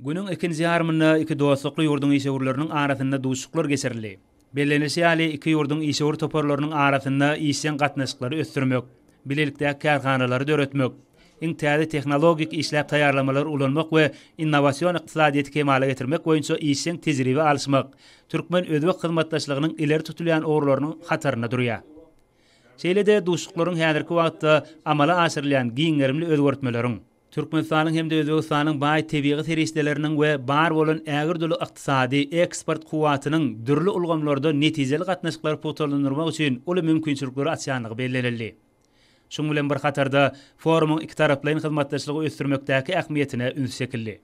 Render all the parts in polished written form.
Günün ikinci yarımında iki dostluklu yurdun işeğurlarının arasında duşuklar geçirildi. Bellenesi ali iki yurdun işeğur toparlarının arasında işen katnaşıkları östürmek, bilelikte karhanaları döretmek, intihadi teknologik işlep tayarlamalar ulanmak ve innovasyon iqtisadiyeti kemale getirmek boyunca işen tecrübe alışmak, Türkmen özbek hizmetdaşlığının ileri tutulayan uğurlarının hatarına duruyor. Şeýle-de duşukların häzirki wagtda amala aşyrylan giňerimli özgörtmelerin Türkmenistanyň hem de Özbegistanyň baý tebigy serişdeleriniň we bar bolan ägir dolu ykdysady eksport kuwatynyň dürli ulgamlarda netijeli gatnaşyklar potalandyrmak üçin uly mümkinçilikleri açýanlygy bellenildi. Şoň bilen bir hatarda forumyň iki taraplaryň hyzmatdaşlygy ösdürmekdäki ähmiýetine üns çekildi.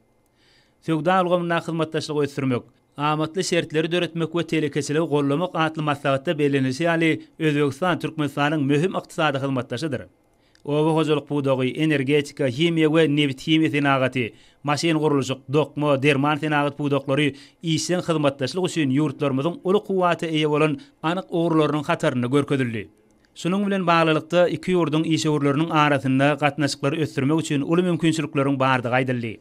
Söwda ulgamyna hyzmatdaşlygy ösdürmek, amatly şertleri döretmek we telekeçiligi gollamak atly maslahatda bellenilse ýaly Özbegistan Türkmenistanyň möhüm ykdysady hyzmatdaşydyr. Owa hojuluk budagy, energetika, himiýa we neft himiýa senagaty, maşin guruluşy, dokma, derman senagat budaklary işen hyzmatdaşlyk üçin ýurtlarymyzyň uly kuwaty eýe bolan anyk ugurlarynyň hataryny görkezildi. Şunun bilen baglylykda iki ýurdun işeğurlarynyň arasynda gatnaşyklary ösdürmek üçin uly mümkinçilikleriň bardygy aýdyldy.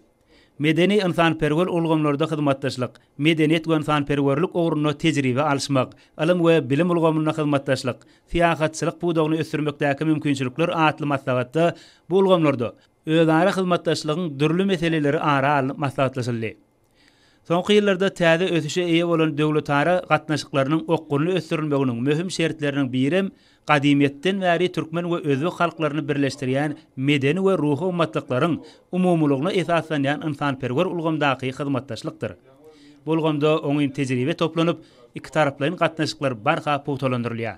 Medeni insanperwer ulgamlarda hyzmatdaşlyk, medeniýet we insanperwerlik ugruna tejribe alşmak, ilim we bilim ulgamyna hyzmatdaşlyk, fiýahatçylyk budagyny ösdürmekdäki mümkinçilikler atly maslahatda bu ulgamlarda özara hyzmatdaşlygyň dürli meseleleri ara alyp maslahatlaşyldy. Soňky ýyllarda täze ösüşe eýe bolan döwletara gatnaşyklarynyň okguny ösdürilmeginiň möhüm şertleriniň biri gadimiýetden bäri türkmen we özbek halklaryny birleşdirýän medeni we ruhy ummatlyklaryň umumlygyna esaslanýan insanperwer ulgamdaky hyzmatdaşlykdyr. Bu ulgamda oňň tejribe toplanyp iki taraplaryň gatnaşyklary barha potalandyrylýar.